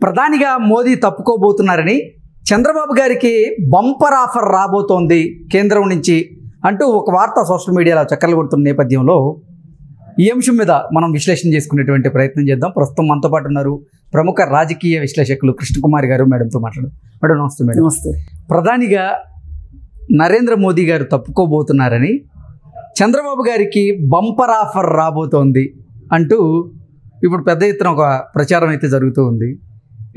ప్రధానిగా మోదీ తప్పుకోబోతున్నారని చంద్రబాబు గారికి bumper offer రాబోతోంది కేంద్రం నుంచి అంటూ ఒక వార్త సోషల్ మీడియాలో చక్కర్లు కొడుతున్న నేపథ్యంలో ఈ అంశం మీద మనం విశ్లేషణ చేసుకునేటువంటి ప్రయత్నం చేద్దాం. ప్రస్తుతం మనతో పాటు ఉన్నారు ప్రముఖ రాజకీయ విశ్లేషకులు కృష్ణకుమారి గారు. మేడంతో మాట్లాడు. మేడం నమస్తే. మేడం నమస్తే. ప్రధానిగా నరేంద్ర మోదీ గారు తప్పుకోబోతున్నారని చంద్రబాబు గారికి బంపర్ ఆఫర్ రాబోతోంది అంటూ ఇప్పుడు పెద్ద ఎత్తున ఒక ప్రచారం అయితే జరుగుతూ ఉంది.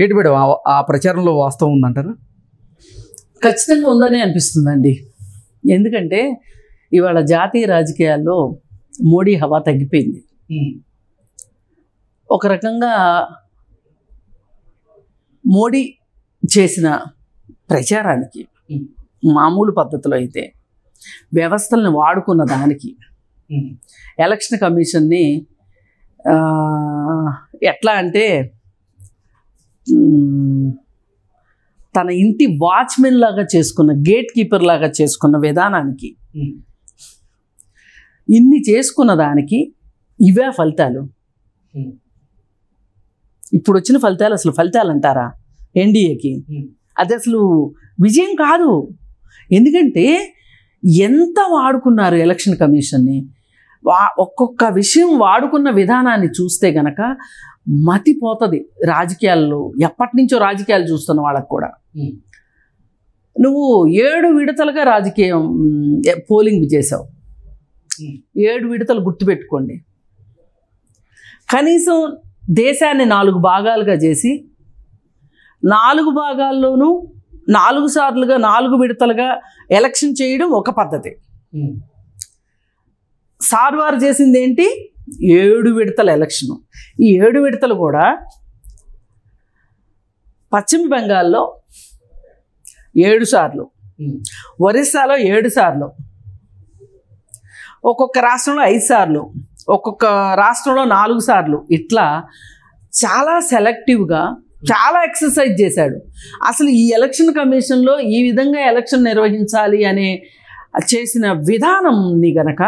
ఏంటి మేడం ఆ ప్రచారంలో వాస్తవం ఉందంటారా? ఖచ్చితంగా ఉందని అనిపిస్తుందండి. ఎందుకంటే ఇవాళ జాతీయ రాజకీయాల్లో మోడీ హవా తగ్గిపోయింది. ఒక రకంగా మోడీ చేసిన ప్రచారానికి మామూలు పద్ధతిలో అయితే వ్యవస్థలను వాడుకున్న దానికి ఎలక్షన్ కమిషన్ని ఎట్లా అంటే తన ఇంటి వాచ్మెన్ లాగా చేసుకున్న, గేట్ కీపర్ లాగా చేసుకున్న విధానానికి, ఇన్ని చేసుకున్న దానికి ఇవే ఫలితాలు. ఇప్పుడు వచ్చిన ఫలితాలు అసలు ఫలితాలు అంటారా ఎన్డీఏకి? అది అసలు విజయం కాదు. ఎందుకంటే ఎంత వాడుకున్నారు ఎలక్షన్ కమిషన్ని. ఒక్కొక్క విషయం వాడుకున్న విధానాన్ని చూస్తే గనక మతిపోతుంది. రాజకీయాల్లో ఎప్పటి నుంచో రాజకీయాలు చూస్తున్న వాళ్ళకు కూడా నువ్వు 7 విడతలుగా రాజకీయం పోలింగ్ చేసావు. 7 విడతలు గుర్తుపెట్టుకోండి. కనీసం దేశాన్ని 4 భాగాలుగా చేసి 4 భాగాల్లోనూ 4 సార్లుగా 4 విడతలుగా ఎలక్షన్ చేయడం ఒక పద్ధతి. సార్వారు చేసింది ఏంటి? 7 విడతల ఎలక్షను. ఈ 7 విడతలు కూడా పశ్చిమ బెంగాల్లో 7 సార్లు, ఒరిస్సాలో 7 సార్లు, ఒక్కొక్క రాష్ట్రంలో 5 సార్లు, ఒక్కొక్క రాష్ట్రంలో 4 సార్లు, ఇట్లా చాలా సెలెక్టివ్గా చాలా ఎక్సర్సైజ్ చేశాడు. అసలు ఈ ఎలక్షన్ కమిషన్లో ఈ విధంగా ఎలక్షన్ నిర్వహించాలి అనే చేసిన విధానంని గనక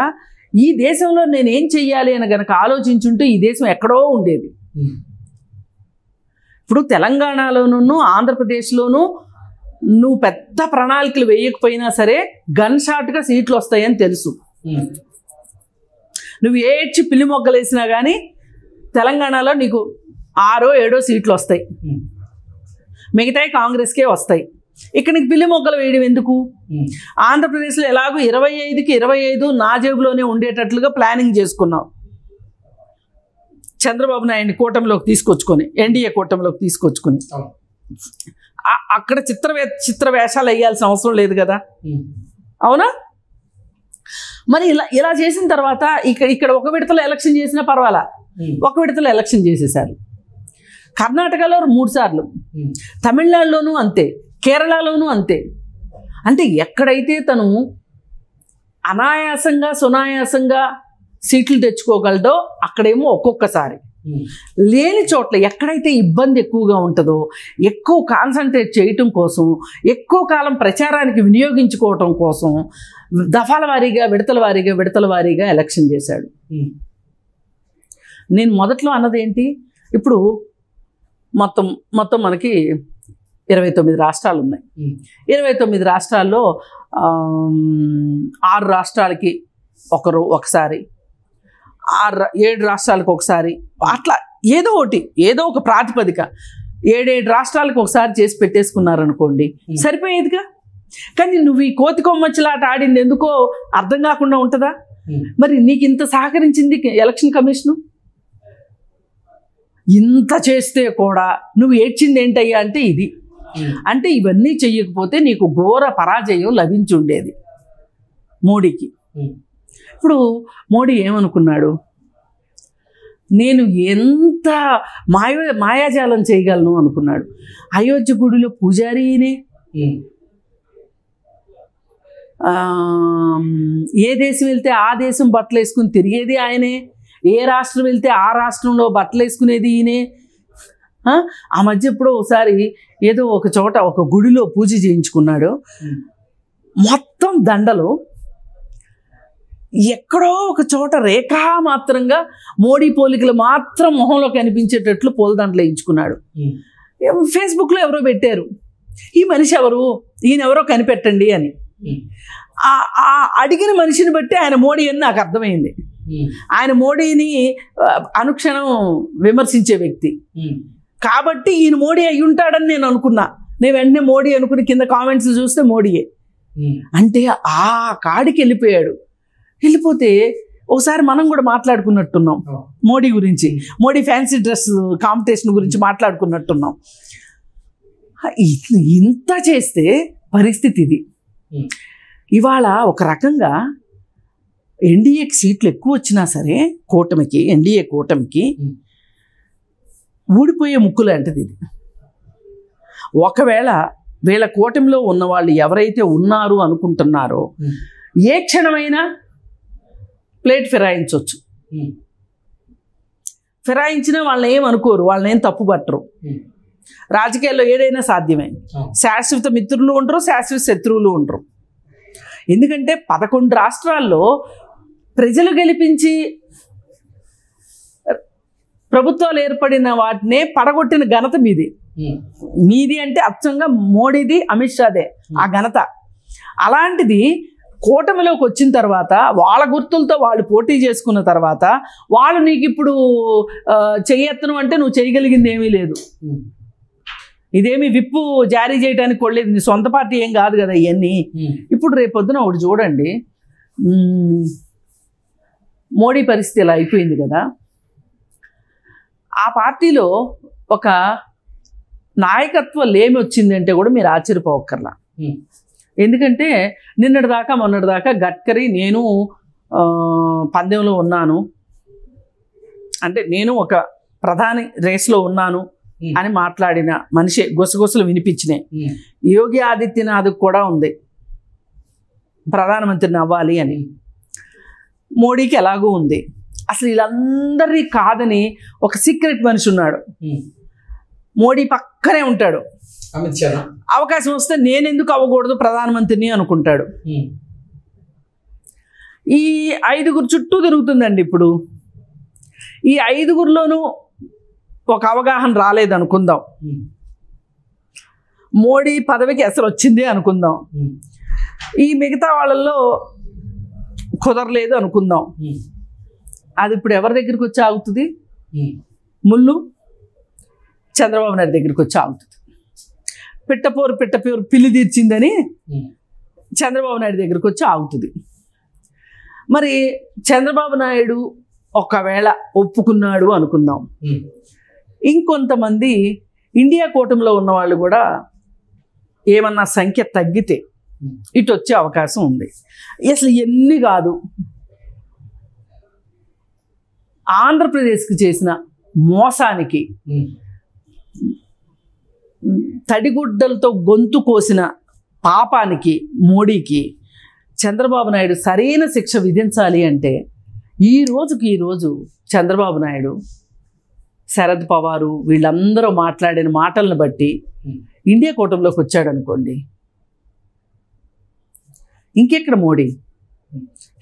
ఈ దేశంలో నేనేం చెయ్యాలి అని గనక ఆలోచించుంటే ఈ దేశం ఎక్కడో ఉండేది. ఇప్పుడు తెలంగాణలోనూ ఆంధ్రప్రదేశ్లోనూ నువ్వు పెద్ద ప్రణాళికలు వేయకపోయినా సరే గన్ షాట్గా సీట్లు వస్తాయని తెలుసు. నువ్వు ఏడ్చి పిల్లి మొగ్గలు వేసినా కానీ తెలంగాణలో నీకు 6 7 సీట్లు వస్తాయి, మిగతాయి కాంగ్రెస్కే వస్తాయి. ఇక్కడ నీకు పిల్లి మొగ్గలు వేయడం ఎందుకు? ఆంధ్రప్రదేశ్లో ఎలాగో 25కి 25 నా జేబులోనే ఉండేటట్లుగా ప్లానింగ్ చేసుకున్నావు. చంద్రబాబు నాయుడిని కూటమిలోకి తీసుకొచ్చుకొని, ఎన్డీఏ కూటమిలోకి తీసుకొచ్చుకొని అక్కడ చిత్ర వేషాలు వేయాల్సిన అవసరం లేదు కదా, అవునా? మరి ఇలా చేసిన తర్వాత ఇక్కడ ఒక విడతలో ఎలక్షన్ చేసినా పర్వాలా, ఒక విడతలో ఎలక్షన్ చేసేసారు. కర్ణాటకలో 3 సార్లు, తమిళనాడులోనూ అంతే, కేరళలోనూ అంతే. అంటే ఎక్కడైతే తను అనాయాసంగా సునాయాసంగా సీట్లు తెచ్చుకోగలడో అక్కడేమో ఒక్కొక్కసారి, లేని చోట్ల ఎక్కడైతే ఇబ్బంది ఎక్కువగా ఉంటుందో ఎక్కువ కాన్సన్ట్రేట్ చేయటం కోసం, ఎక్కువ కాలం ప్రచారానికి వినియోగించుకోవటం కోసం దఫాల వారీగా విడతల వారీగా ఎలక్షన్ చేశాడు. నేను మొదట్లో అన్నదేంటి, ఇప్పుడు మొత్తం మనకి 29 రాష్ట్రాలు ఉన్నాయి. 29 రాష్ట్రాల్లో 6 రాష్ట్రాలకి ఒకసారి, 7 రాష్ట్రాలకు ఒకసారి, అట్లా ఏదో ఒక ప్రాతిపదిక 7 రాష్ట్రాలకు ఒకసారి చేసి పెట్టేసుకున్నారనుకోండి, సరిపోయేదిగా. కానీ నువ్వు ఈ కోతి కొమ్మచ్చిలాట ఆడింది ఎందుకో అర్థం కాకుండా ఉంటుందా? మరి నీకు ఇంత సహకరించింది ఎలక్షన్ కమిషను. ఇంత చేస్తే కూడా నువ్వు ఏడ్చింది ఏంటయ్యా అంటే ఇది. అంటే ఇవన్నీ చెయ్యకపోతే నీకు ఘోర పరాజయం లభించి ఉండేది మోడీకి. ఇప్పుడు మోడీ ఏమనుకున్నాడు, నేను ఎంత మాయాజాలం చేయగలను అనుకున్నాడు. అయోధ్య గుడిలో పూజారీనే, ఏ దేశం వెళ్తే ఆ దేశం బట్టలు వేసుకుని తిరిగేది ఆయనే, ఏ రాష్ట్రం వెళ్తే ఆ రాష్ట్రంలో బట్టలు వేసుకునేది ఈయనే. ఆ మధ్య ఎప్పుడో ఒకసారి ఏదో ఒక చోట ఒక గుడిలో పూజ చేయించుకున్నాడు. మొత్తం దండలు ఎక్కడో ఒక చోట రేఖా మాత్రంగా మోడీ పోలికలు మాత్రం మొహంలో కనిపించేటట్లు పూలదండలు వేయించుకున్నాడు. ఫేస్బుక్లో ఎవరో పెట్టారు, ఈ మనిషి ఎవరు, ఈయన ఎవరో కనిపెట్టండి అని. అడిగిన మనిషిని బట్టి ఆయన మోడీ అని నాకు అర్థమైంది. ఆయన మోడీని అనుక్షణం విమర్శించే వ్యక్తి కాబట్టి ఈయన మోడీ అయి ఉంటాడని నేను అనుకున్నా. నేను వెంటనే మోడీ అనుకుని కింద కామెంట్స్ చూస్తే మోడీయే. అంటే ఆ కాడికి వెళ్ళిపోయాడు. వెళ్ళిపోతే ఒకసారి మనం కూడా మాట్లాడుకున్నట్టున్నాం మోడీ గురించి, మోడీ ఫ్యాన్సీ డ్రెస్ కాంపిటీషన్ గురించి మాట్లాడుకున్నట్టున్నాం. ఇంత చేస్తే పరిస్థితి ఇది. ఇవాళ ఒక రకంగా ఎన్డీఏకి సీట్లు ఎక్కువ వచ్చినా సరే కూటమికి, ఎన్డీఏ కూటమికి ఊడిపోయే ముక్కు లాంటిది ఇది. ఒకవేళ వీళ్ళ కూటమిలో ఉన్న వాళ్ళు ఎవరైతే ఉన్నారు అనుకుంటున్నారో ఏ క్షణమైనా ప్లేట్ ఫిరాయించవచ్చు. ఫిరాయించినా వాళ్ళని ఏమనుకోరు, వాళ్ళని ఏం తప్పు పట్టరు. రాజకీయాల్లో ఏదైనా సాధ్యమే. శాశ్వత మిత్రులు ఉండరు, శాశ్వత శత్రువులు ఉండరు. ఎందుకంటే 11 రాష్ట్రాల్లో ప్రజలు గెలిపించి ప్రభుత్వాలు ఏర్పడిన వాటినే పడగొట్టిన ఘనత మీది అంటే అచ్చంగా మోడీది, అమిత్ షాదే ఆ ఘనత. అలాంటిది కూటమిలోకి వచ్చిన తర్వాత వాళ్ళ గుర్తులతో వాళ్ళు పోటీ చేసుకున్న తర్వాత వాళ్ళు నీకు ఇప్పుడు చెయ్యెత్తను అంటే నువ్వు చేయగలిగింది ఏమీ లేదు. ఇదేమి విప్పు జారీ చేయడానికి కొడలేదు, నీ సొంత పార్టీ ఏం కాదు కదా ఇవన్నీ. ఇప్పుడు రేపొద్దున ఒకటి చూడండి, మోడీ పరిస్థితి ఇలా అయిపోయింది కదా, ఆ పార్టీలో ఒక నాయకత్వ లేమి వచ్చిందంటే కూడా మీరు ఆశ్చర్యపోవక్కర్లా. ఎందుకంటే నిన్నటిదాకా మొన్నటిదాకా గడ్కరీ నేను పందెంలో ఉన్నాను అంటే నేను ఒక ప్రధాని రేస్లో ఉన్నాను అని మాట్లాడిన మనిషి గుసగుసలు వినిపించినాయి. యోగి ఆదిత్యనాథ్ కూడా ఉంది ప్రధానమంత్రిని అవ్వాలి అని, మోడీకి ఎలాగూ ఉంది. అసలు వీళ్ళందరినీ కాదని ఒక సీక్రెట్ మనిషి ఉన్నాడు, మోడీ పక్కనే ఉంటాడు. అమిత్ షా అవకాశం వస్తే నేను ఎందుకు అవ్వకూడదు ప్రధానమంత్రిని అనుకుంటాడు. ఈ 5గురు చుట్టూ తిరుగుతుందండి. ఇప్పుడు ఈ 5గురిలోనూ ఒక అవగాహన రాలేదనుకుందాం, మోడీ పదవికి అసలు వచ్చింది అనుకుందాం, ఈ మిగతా వాళ్ళల్లో కుదరలేదు అనుకుందాం. అది ఇప్పుడు ఎవరి దగ్గరికి వచ్చి ఆగుతుంది? ముళ్ళు చంద్రబాబు నాయుడు దగ్గరికి వచ్చి ఆగుతుంది. పిట్టపోరు పిల్లి తీర్చిందని చంద్రబాబు నాయుడు దగ్గరికి వచ్చి ఆగుతుంది. మరి చంద్రబాబు నాయుడు ఒకవేళ ఒప్పుకున్నాడు అనుకుందాం, ఇంకొంతమంది ఇండియా కూటమిలో ఉన్న వాళ్ళు కూడా ఏమన్నా సంఖ్య తగ్గితే ఇటు వచ్చే అవకాశం ఉంది. అసలు ఎన్ని కాదు, ఆంధ్రప్రదేశ్కి చేసిన మోసానికి, తడిగుడ్డలతో గొంతు కోసిన పాపానికి మోడీకి చంద్రబాబు నాయుడు సరైన శిక్ష విధించాలి అంటే ఈ రోజు చంద్రబాబు నాయుడు, శరద్ పవారు వీళ్ళందరూ మాట్లాడిన మాటలను బట్టి ఇండియా కూటమిలోకి వచ్చాడు అనుకోండి, ఇంకెక్కడ మోడీ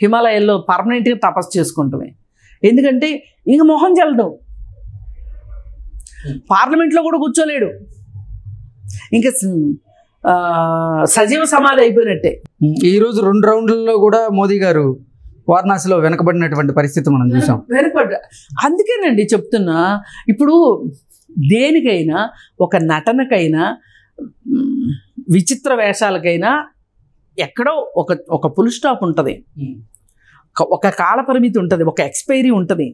హిమాలయాల్లో పర్మనెంట్గా తపస్సు చేసుకుంటామే. ఎందుకంటే ఇంక మొహం చల్లదు, పార్లమెంట్లో కూడా కూర్చోలేడు, ఇంకా సజీవ సమాధి అయిపోయినట్టే. ఈరోజు 2 రౌండ్లలో కూడా మోదీ గారు వారణాసిలో వెనకబడినటువంటి పరిస్థితి మనం చూసాం. అందుకేనండి చెప్తున్నా, ఇప్పుడు దేనికైనా, ఒక నటనకైనా, విచిత్ర వేషాలకైనా ఎక్కడో ఒక ఫుల్ స్టాప్ ఉంటుంది, ఒక కాల పరిమితి ఉంటుంది, ఒక ఎక్స్పైరీ ఉంటుంది.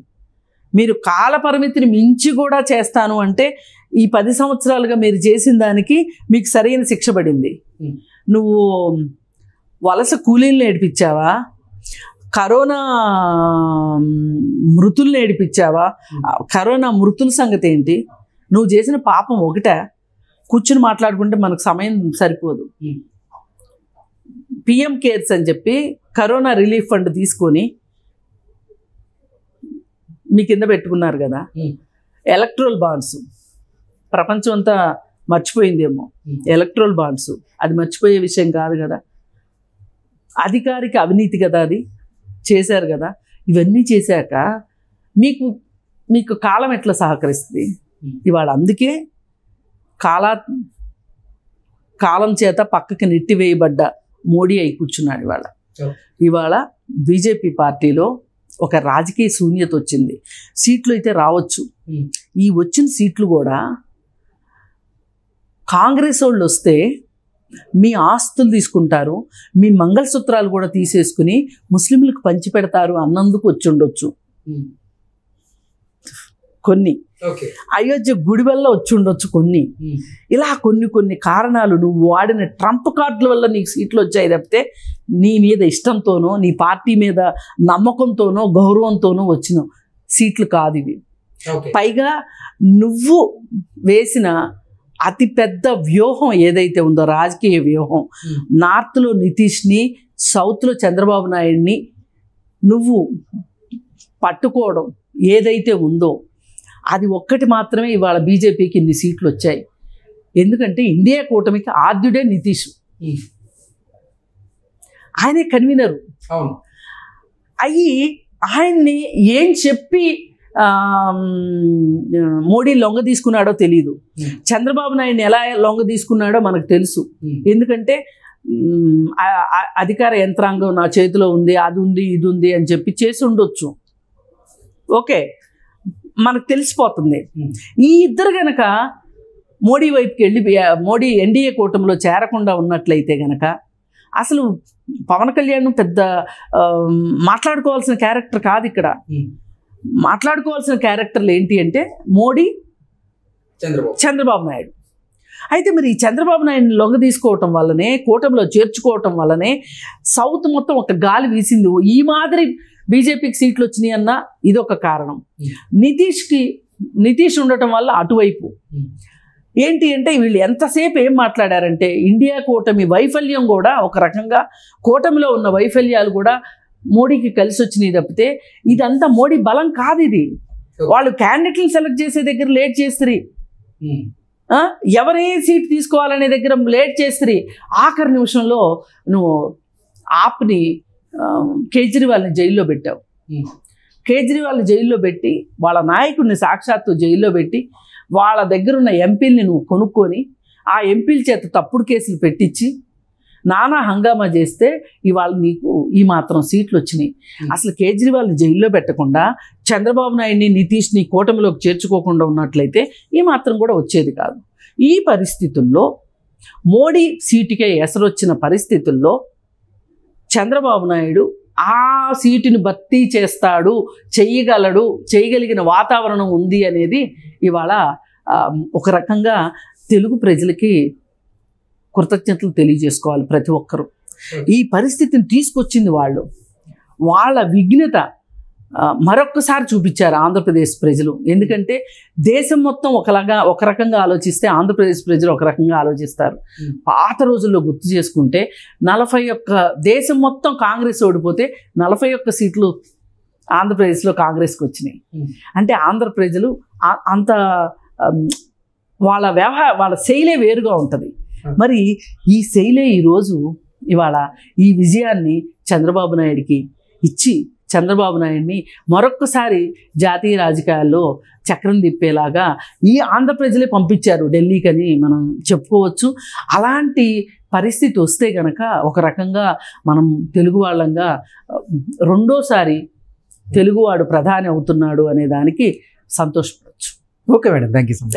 మీరు కాల పరిమితిని మించి కూడా చేస్తాను అంటే ఈ 10 సంవత్సరాలుగా మీరు చేసిన దానికి మీకు సరైన శిక్ష పడింది. నువ్వు వలస కూలీలను ఏడిపించావా, కరోనా మృతుల్ని ఏడిపించావా? కరోనా మృతుల సంగతి ఏంటి? నువ్వు చేసిన పాపం ఒకటే. కూర్చుని మాట్లాడుకుంటే మనకు సమయం సరిపోదు. పిఎం కేర్స్ అని చెప్పి కరోనా రిలీఫ్ ఫండ్ తీసుకొని మీ కింద పెట్టుకున్నారు కదా. ఎలక్ట్రల్ బాండ్స్ ప్రపంచం అంతా మర్చిపోయిందేమో, ఎలక్ట్రల్ బాండ్స్ అది మర్చిపోయే విషయం కాదు కదా, అధికారిక అవినీతి కదా, అది చేశారు కదా. ఇవన్నీ చేశాక మీకు కాలం ఎట్లా సహకరిస్తుంది? ఇవాళ అందుకే కాలం చేత పక్కకి నెట్టివేయబడ్డ మోడీ అయి కూర్చున్నాడు ఇవాళ బీజేపీ పార్టీలో ఒక రాజకీయ శూన్యత వచ్చింది. సీట్లు అయితే రావచ్చు. ఈ వచ్చిన సీట్లు కూడా కాంగ్రెస్ వాళ్ళు వస్తే మీ ఆస్తులు తీసుకుంటారు, మీ మంగళసూత్రాలు కూడా తీసేసుకుని ముస్లింలకు పంచిపెడతారు అన్నందుకు వచ్చి ఉండొచ్చు. కొన్ని అయోధ్య గుడి వల్ల వచ్చి ఉండొచ్చు కొన్ని. ఇలా కొన్ని కారణాలు, నువ్వు వాడిన ట్రంప్ కార్డుల వల్ల నీకు సీట్లు వచ్చాయి తప్పితే నీ మీద ఇష్టంతోనో నీ పార్టీ మీద నమ్మకంతోనో గౌరవంతోనో వచ్చిన సీట్లు కాదు ఇవి. పైగా నువ్వు వేసిన అతిపెద్ద వ్యూహం ఏదైతే ఉందో, రాజకీయ వ్యూహం, నార్త్లో నితీష్ని, సౌత్లో చంద్రబాబు నాయుడిని నువ్వు పట్టుకోవడం ఏదైతే ఉందో అది ఒక్కటి మాత్రమే ఇవాళ బీజేపీకి ఇన్ని సీట్లు వచ్చాయి. ఎందుకంటే ఇండియా కూటమికి ఆద్యుడే నితీష్, ఆయనే కన్వీనరు. ఆయన్ని ఏం చెప్పి మోడీ లొంగ తీసుకున్నాడో తెలియదు. చంద్రబాబు నాయుడిని ఎలా లొంగ తీసుకున్నాడో మనకు తెలుసు. ఎందుకంటే అధికార యంత్రాంగం నా చేతిలో ఉంది, అది ఉంది, ఇది ఉంది అని చెప్పి చేసి ఉండొచ్చు. ఓకే, మనకు తెలిసిపోతుంది. ఈ ఇద్దరు గనక మోడీ వైపుకి వెళ్ళి మోడీ ఎన్డీఏ కూటమిలో చేరకుండా ఉన్నట్లయితే గనక అసలు పవన్ కళ్యాణ్ పెద్ద మాట్లాడుకోవాల్సిన క్యారెక్టర్ కాదు. ఇక్కడ మాట్లాడుకోవాల్సిన క్యారెక్టర్లు ఏంటి అంటే మోడీ, చంద్రబాబు నాయుడు. అయితే మరి ఈ చంద్రబాబు నాయుడిని లొంగ తీసుకోవటం వల్లనే, కూటమిలో చేర్చుకోవటం వల్లనే సౌత్ మొత్తం ఒక గాలి వీసింది. ఈ మాదిరి బీజేపీకి సీట్లు వచ్చినాయి అన్న ఇదొక కారణం. నితీష్ ఉండటం వల్ల అటువైపు ఏంటి అంటే వీళ్ళు ఎంతసేపు ఏం మాట్లాడారంటే ఇండియా కూటమి వైఫల్యం కూడా ఒక రకంగా, కూటమిలో ఉన్న వైఫల్యాలు కూడా మోడీకి కలిసి వచ్చినాయి తప్పితే ఇదంతా మోడీ బలం కాదు. ఇది వాళ్ళు క్యాండిడేట్లను సెలెక్ట్ చేసే దగ్గర లేట్ చేస్తారు, ఎవరే సీట్ తీసుకోవాలనే దగ్గర లేట్ చేస్తారు. ఆఖరి నిమిషంలో నువ్వు ఆప్ని కేజ్రీవాల్ని జైల్లో పెట్టావు. కేజ్రీవాల్ని జైల్లో పెట్టి వాళ్ళ నాయకుడిని సాక్షాత్తు జైల్లో పెట్టి వాళ్ళ దగ్గర ఉన్న ఎంపీల్ని నువ్వు కొనుక్కొని ఆ ఎంపీల చేత తప్పుడు కేసులు పెట్టించి నానా హంగామా చేస్తే ఇవాళ నీకు ఈ మాత్రం సీట్లు వచ్చినాయి. అసలు కేజ్రీవాల్ని జైల్లో పెట్టకుండా చంద్రబాబు నాయుడిని, నితీష్ని కూటమిలోకి చేర్చుకోకుండా ఉన్నట్లయితే ఈ మాత్రం కూడా వచ్చేది కాదు. ఈ పరిస్థితుల్లో మోడీ సీటుకే ఎసరొచ్చిన పరిస్థితుల్లో చంద్రబాబు నాయుడు ఆ సీటుని భర్తీ చేస్తాడు, చేయగలిగిన వాతావరణం ఉంది అనేది ఇవాళ ఒక రకంగా తెలుగు ప్రజలకి కృతజ్ఞతలు తెలియజేసుకోవాలి ప్రతి ఒక్కరూ. ఈ పరిస్థితిని తీసుకొచ్చింది వాళ్ళ విఘ్నత మరొక్కసారి చూపించారు ఆంధ్రప్రదేశ్ ప్రజలు. ఎందుకంటే దేశం మొత్తం ఒక రకంగా ఆలోచిస్తే ఆంధ్రప్రదేశ్ ప్రజలు ఒక రకంగా ఆలోచిస్తారు. పాత రోజుల్లో గుర్తు చేసుకుంటే 41 దేశం మొత్తం కాంగ్రెస్ ఓడిపోతే 41 సీట్లు ఆంధ్రప్రదేశ్లో కాంగ్రెస్కి వచ్చినాయి. అంటే ఆంధ్ర ప్రజలు అంత వాళ్ళ శైలే వేరుగా ఉంటుంది. మరి ఈ శైలే ఇవాళ ఈ విజయాన్ని చంద్రబాబు నాయుడికి ఇచ్చి చంద్రబాబు నాయుడిని మరొక్కసారి జాతీయ రాజకీయాల్లో చక్రం తిప్పేలాగా ఈ ఆంధ్ర ప్రజలే పంపించారు ఢిల్లీకని మనం చెప్పుకోవచ్చు. అలాంటి పరిస్థితి వస్తే కనుక ఒక రకంగా మనం తెలుగు వాళ్ళంగా రెండోసారి తెలుగువాడు ప్రధాని అవుతున్నాడు అనే దానికి సంతోషపడవచ్చు. Okay madam, thank you so much.